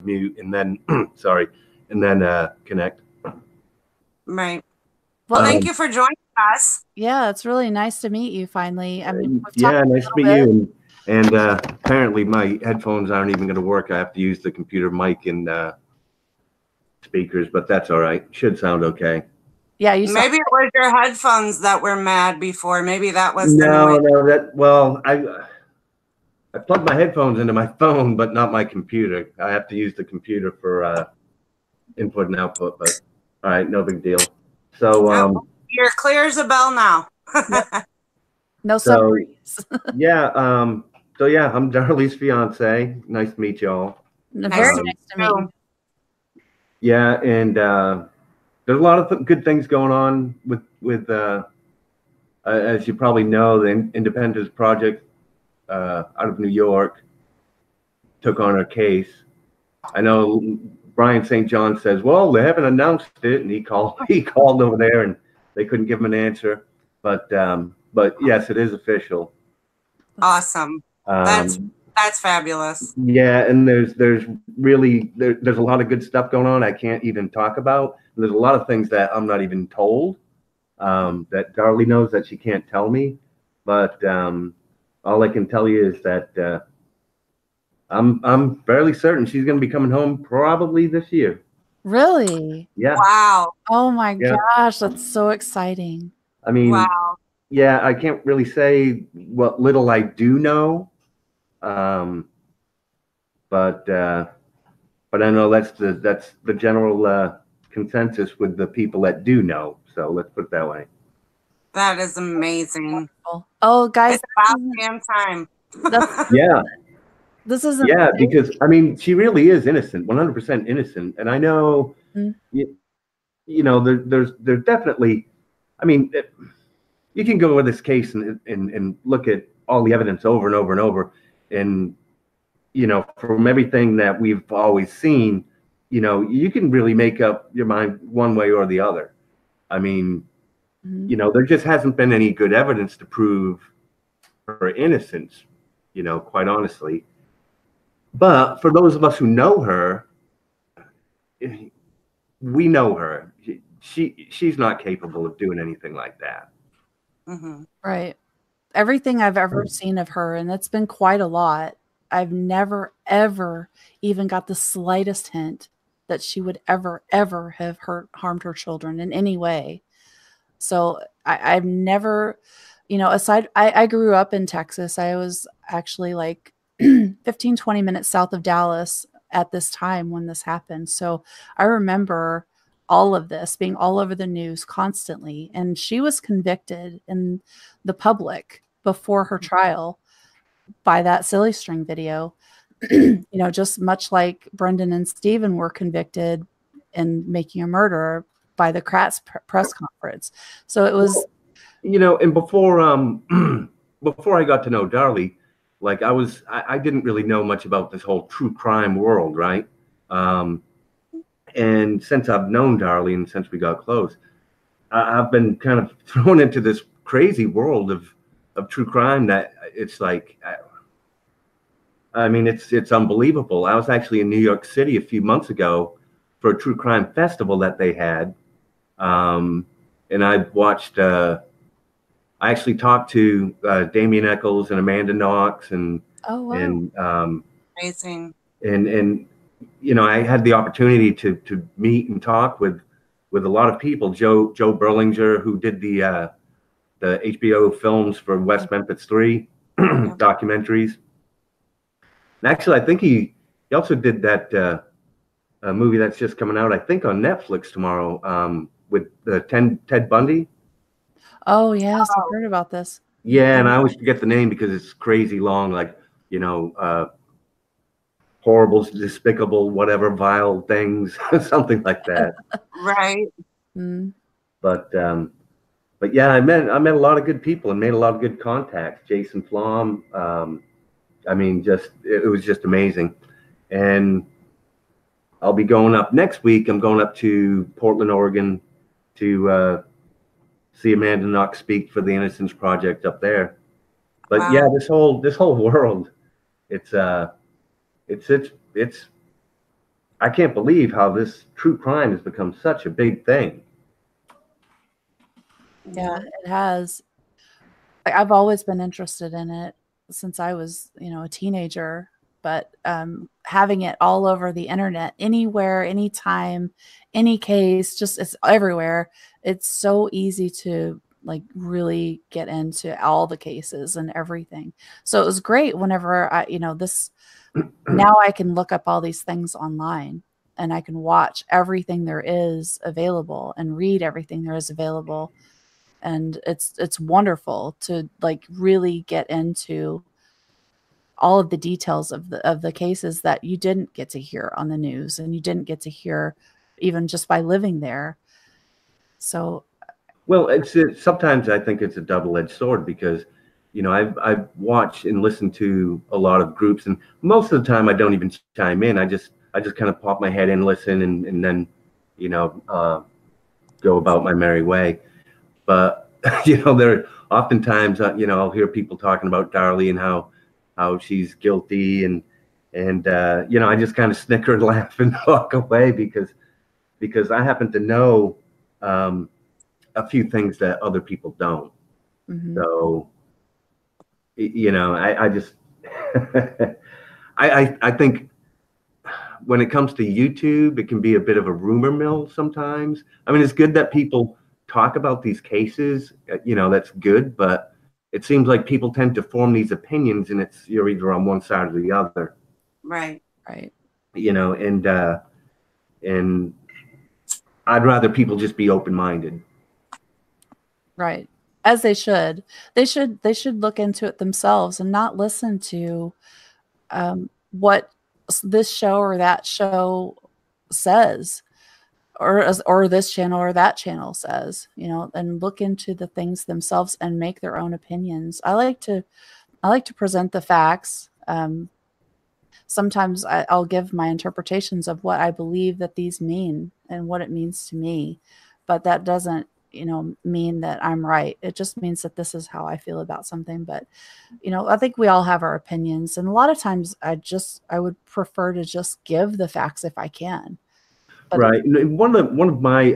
mute and then, sorry, and then connect. Right. Well, thank you for joining us. Yeah, it's really nice to meet you finally. I mean, yeah, nice to meet you. And apparently my headphones aren't even going to work. I have to use the computer mic and speakers, but that's all right. Should sound okay. Yeah, maybe it was your headphones that were mad before. Maybe that was I plugged my headphones into my phone, but not my computer. I have to use the computer for input and output. But all right, no big deal. So you're clear as a bell now. No submarines. Yeah. So yeah, I'm Darlie's fiance. Nice to meet y'all. Very nice to meet you. Yeah, and there's a lot of good things going on with as you probably know, the Independence Project out of New York took on our case. I know Brian St. John says, well, they haven't announced it, and he called over there and they couldn't give him an answer. But yes, it is official. Awesome. That's fabulous. Yeah, and there's really there's a lot of good stuff going on I can't even talk about. There's a lot of things that I'm not even told, that Darlie knows that she can't tell me. But all I can tell you is that I'm fairly certain she's going to be coming home probably this year. Really? Yeah. Wow. Oh my gosh, that's so exciting. I mean, wow. Yeah, I can't really say what little I do know, but I know that's the general consensus with the people that do know. So let's put it that way. That is amazing. Oh, guys, it's about damn time. Yeah. This is because I mean, she really is innocent, 100% innocent, and I know, you know, there's definitely, I mean, you can go with this case and look at all the evidence over and over and over, and you know, from everything that we've always seen, you know, you can really make up your mind one way or the other. I mean, you know, there just hasn't been any good evidence to prove her innocence, you know, quite honestly. But for those of us who know her, we know her. She's not capable of doing anything like that. Right. Everything I've ever seen of her, and it's been quite a lot, I've never, ever even got the slightest hint that she would ever have harmed her children in any way. So I've never, you know, I grew up in Texas. I was actually like 15, 20 minutes south of Dallas at this time when this happened. So I remember all of this being all over the news constantly. And she was convicted in the public before her trial by that silly string video, you know, just much like Brendan and Stephen were convicted in Making a Murderer by the Kratz press conference. So it was, you know, and before I got to know Darlie, like I didn't really know much about this whole true crime world, right? And since I've known Darlie and since we got close, I've been kind of thrown into this crazy world of true crime that it's like, I mean, it's unbelievable. I was actually in New York City a few months ago for a true crime festival that they had. And I watched, I actually talked to Damien Eccles and Amanda Knox and, amazing. And, you know, I had the opportunity to meet and talk with a lot of people. Joe Berlinger, who did the HBO films for West Memphis 3 documentaries. And actually, I think he also did that movie that's just coming out, I think, on Netflix tomorrow with Ted Bundy. Oh, yes, I've heard about this. Yeah, and I always forget the name because it's crazy long, like, you know, horrible, despicable, whatever, vile things, something like that. Right. But yeah, I met a lot of good people and made a lot of good contacts. Jason Flom, I mean, it was just amazing. And I'll be going up next week. I'm going up to Portland, Oregon, to see Amanda Knox speak for the Innocence Project up there. But yeah, this whole world, it's I can't believe how this true crime has become such a big thing. Yeah, it has. I've always been interested in it since I was, a teenager, but having it all over the internet, anywhere, anytime, any case, just it's everywhere. It's so easy to like really get into all the cases and everything. So it was great whenever now I can look up all these things online and I can watch everything there is available and read everything there is available. And it's wonderful to like really get into all of the details of the cases that you didn't get to hear on the news and you didn't get to hear even just by living there. So, well, sometimes I think it's a double-edged sword because, I've watched and listened to a lot of groups, and most of the time I don't even chime in. I just kind of pop my head in, listen, and then, go about my merry way. But there oftentimes, I'll hear people talking about Darlie and how she's guilty, and I just kind of snicker and laugh and walk away because I happen to know a few things that other people don't. mm-hmm. So, I just I think when it comes to YouTube, it can be a bit of a rumor mill sometimes. I mean, it's good that people talk about these cases, that's good, but it seems like people tend to form these opinions and you're either on one side or the other. Right. And I'd rather people just be open-minded. Right. As they should. They should look into it themselves and not listen to what this show or that show says. Or this channel or that channel says, and look into the things themselves and make their own opinions. I like to present the facts. Sometimes I'll give my interpretations of what I believe that these mean and what it means to me, but that doesn't, mean that I'm right. It just means that this is how I feel about something. But, I think we all have our opinions, and a lot of times I would prefer to just give the facts if I can. But right. One of my,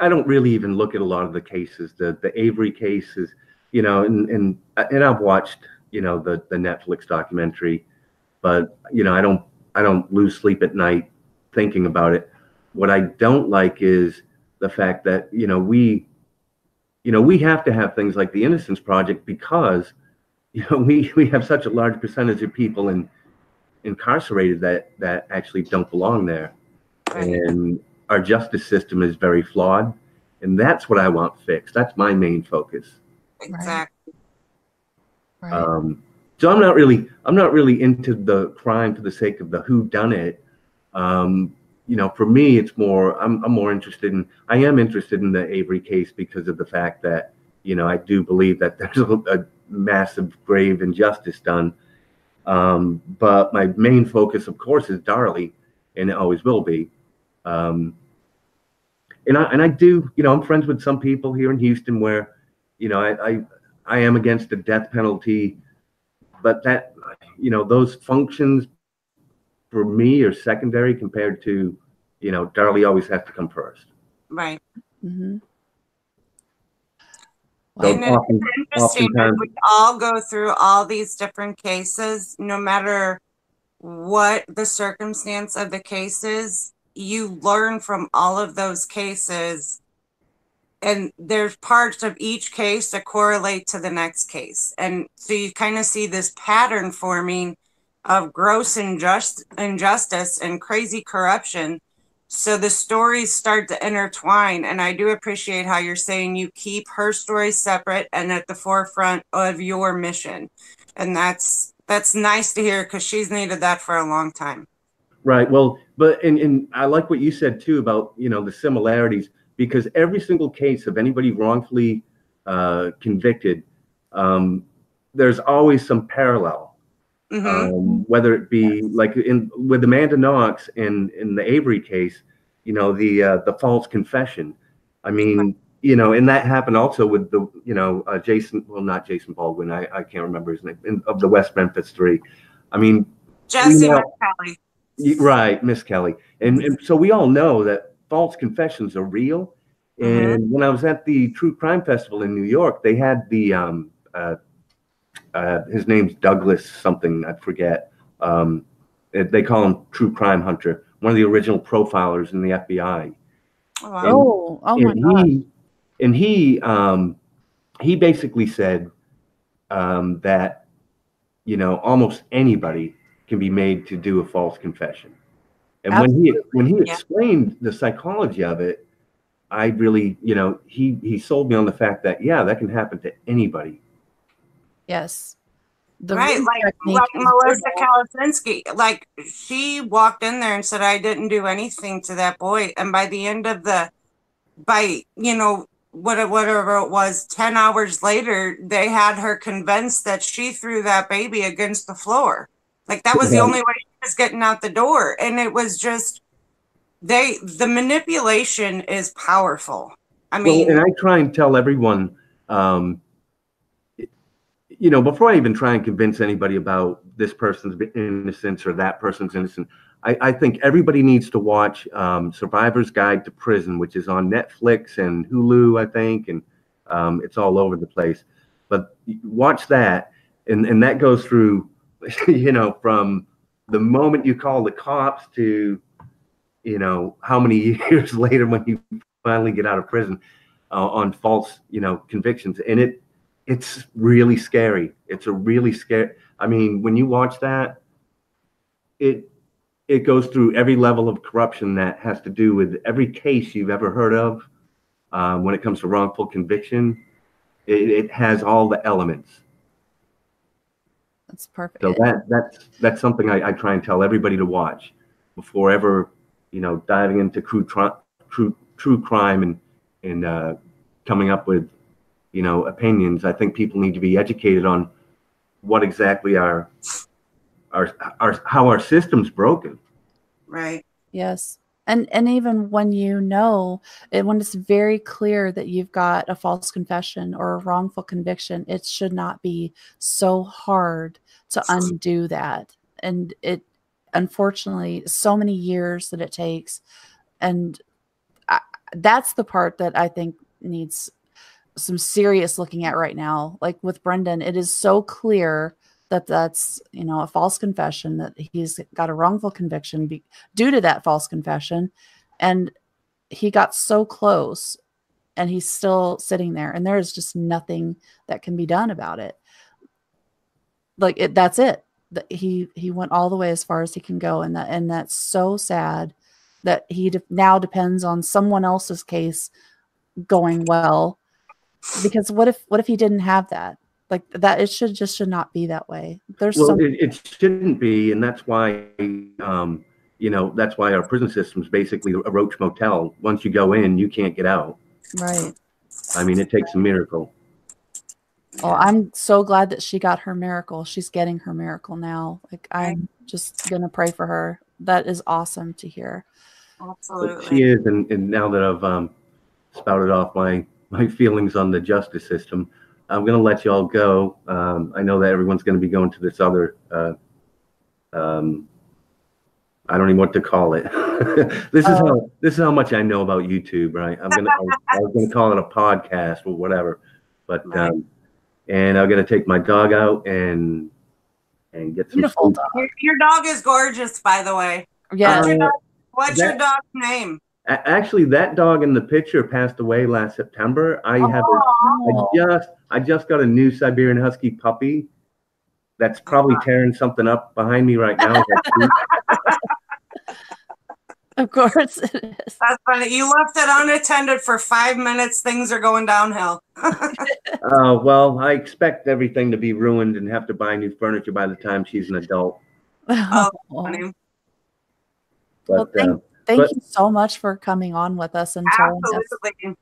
I don't really even look at a lot of the cases, the Avery cases, and I've watched, the Netflix documentary, but, I don't lose sleep at night thinking about it. What I don't like is the fact that, we have to have things like the Innocence Project because, we have such a large percentage of people incarcerated that actually don't belong there. Right. And our justice system is very flawed, and that's what I want fixed. That's my main focus. Exactly. Right. So I'm not really into the crime for the sake of the who done it. For me, it's more I am interested in the Avery case because of the fact that I do believe that there's a massive grave injustice done. But my main focus, of course, is Darlie, and it always will be. And I do, I'm friends with some people here in Houston where, I am against the death penalty, but that, those functions for me are secondary compared to, Darlie always has to come first. Right. Mm-hmm. So and it's interesting that we all go through all these different cases, no matter what the circumstance of the case is, you learn from all of those cases, and there's parts of each case that correlate to the next case. And so you kind of see this pattern forming of gross injustice and crazy corruption. So the stories start to intertwine, and I do appreciate how you're saying you keep her story separate and at the forefront of your mission. And that's nice to hear because she's needed that for a long time. Right. Well, but and I like what you said too about, the similarities, because every single case of anybody wrongfully convicted, there's always some parallel. Mm-hmm. Whether it be like with Amanda Knox in the Avery case, the false confession. I mean, and that happened also with the, not Jason Baldwin. I can't remember his name, of the West Memphis Three. I mean, Jesse McCallie. Right, Miss Kelly. And so we all know that false confessions are real. And when I was at the True Crime Festival in New York, they had the his name's Douglas something, I forget. They call him True Crime Hunter, one of the original profilers in the FBI. Oh my God. And he basically said that, you know, almost anybody can be made to do a false confession. And when he explained the psychology of it, I really, you know, he sold me on the fact that, yeah, that can happen to anybody. Yes. Right, like Melissa Kalasinski, like she walked in there and said, I didn't do anything to that boy. And by the end of you know, whatever it was, 10 hours later, they had her convinced that she threw that baby against the floor. Like that was the only way she was getting out the door. And it was just, the manipulation is powerful. I mean, and I try and tell everyone, you know, before I even try and convince anybody about this person's innocence or that person's innocent, I think everybody needs to watch Survivor's Guide to Prison, which is on Netflix and Hulu, I think, and it's all over the place. But watch that, and that goes through, you know, from the moment you call the cops to, you know, how many years later when you finally get out of prison on false, you know, convictions, and it's really scary. It's a really scary. I mean, when you watch that, it goes through every level of corruption that has to do with every case you've ever heard of. When it comes to wrongful conviction, it has all the elements. That's perfect. So that's something I try and tell everybody to watch before ever, you know, diving into true crime and coming up with, you know, opinions. I think people need to be educated on what exactly how our system's broken. Right. Yes. And even when you know, when it's very clear that you've got a false confession or a wrongful conviction, it should not be so hard to undo that. And it, unfortunately, so many years that it takes. And that's the part that I think needs some serious looking at right now. Like with Brendan, it is so clear that that's, you know, a false confession, that he's got a wrongful conviction due to that false confession. And he got so close and he's still sitting there, and there is just nothing that can be done about it. Like that's it. He went all the way as far as he can go. And that's so sad that he now depends on someone else's case going well. Because what if he didn't have that? Like that, it should not be that way. It shouldn't be, and that's why you know, that's why our prison system is basically a roach motel. Once you go in, you can't get out. Right. I mean, it takes a miracle. Well, I'm so glad that she got her miracle. She's getting her miracle now. Like I'm just gonna pray for her. That is awesome to hear. Absolutely. But she is, and now that I've spouted off my feelings on the justice system, I'm going to let you all go. I know that everyone's going to be going to this other, I don't even know what to call it. This is how much I know about YouTube, right? I was going to call it a podcast or whatever, but and I'm going to take my dog out and get some beautiful dog. Your dog is gorgeous, by the way. Yeah. What's your dog's name? Actually, that dog in the picture passed away last September. I just got a new Siberian Husky puppy that's probably tearing something up behind me right now. Of course it is. That's funny. You left it unattended for 5 minutes. Things are going downhill. Well, I expect everything to be ruined and have to buy new furniture by the time she's an adult. Oh, funny. But, well, thank you so much for coming on with us and telling us.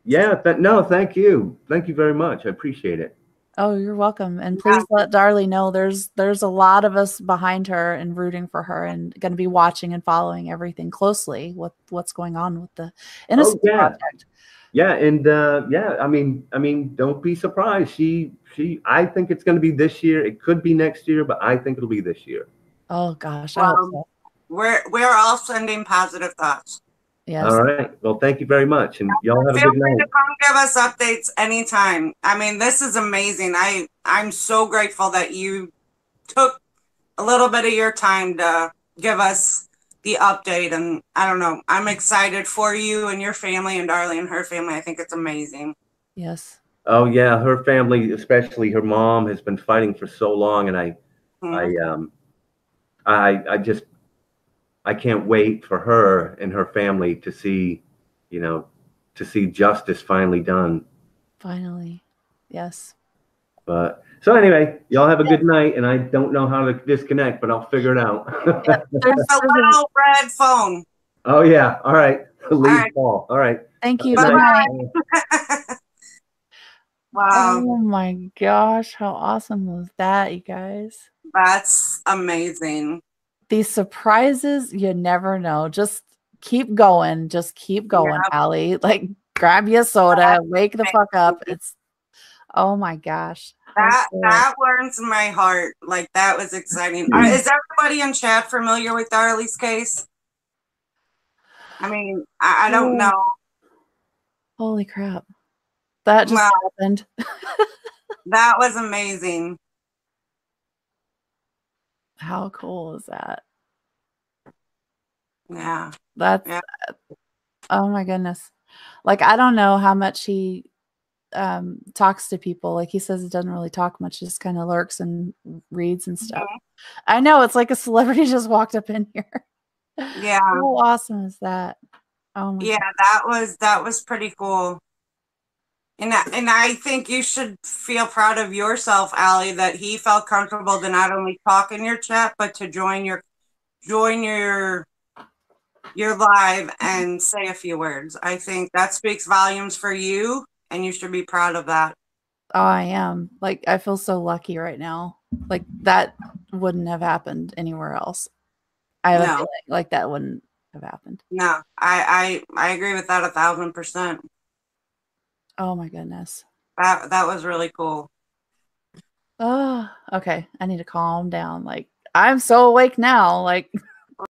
Yeah, thank you. Thank you very much. I appreciate it. Oh, you're welcome. And please let Darlie know there's a lot of us behind her and rooting for her and going to be watching and following everything closely with what's going on with the Innocence Project. Yeah, and I mean, don't be surprised. I think it's going to be this year. It could be next year, but I think it'll be this year. Oh gosh, I hope so. We're all sending positive thoughts. Yes. All right. Well, thank you very much, and y'all have a Feel good free night. to come give us updates anytime. I mean, this is amazing. I'm so grateful that you took a little bit of your time to give us the update. And I don't know, I'm excited for you and your family and Darlene and her family. I think it's amazing. Yes. Oh yeah, her family, especially her mom, has been fighting for so long, and I just I can't wait for her and her family to see, to see justice finally done. Finally. Yes. But so anyway, y'all have a good night, and I don't know how to disconnect, but I'll figure it out. There's a little red phone. Oh yeah. All right. Leave right. Paul. All right. Thank you. Bye Good night. Wow. Oh my gosh, how awesome was that, you guys? That's amazing. These surprises, you never know. Just keep going. Just keep going, Allie. Like, grab you a soda, wake the fuck up. It's, oh my gosh. That warms my heart. Like, that was exciting. Is everybody in chat familiar with Darlie's case? I mean, I don't know. Holy crap. That just happened. That was amazing. How cool is that? Yeah. That's, oh my goodness. Like, I don't know how much he talks to people. Like, he says he doesn't really talk much, just kind of lurks and reads and stuff. I know, it's like a celebrity just walked up in here. Yeah. How awesome is that? Oh my God. that was pretty cool. And I think you should feel proud of yourself, Allie, that he felt comfortable to not only talk in your chat, but to join your live and say a few words. I think that speaks volumes for you, and you should be proud of that. Oh, I am. Like, I feel so lucky right now. Like, that wouldn't have happened anywhere else. I have a feeling like that wouldn't have happened. No, I agree with that 1,000%. Oh my goodness. That was really cool. Oh, okay. I need to calm down. Like, I'm so awake now. Like,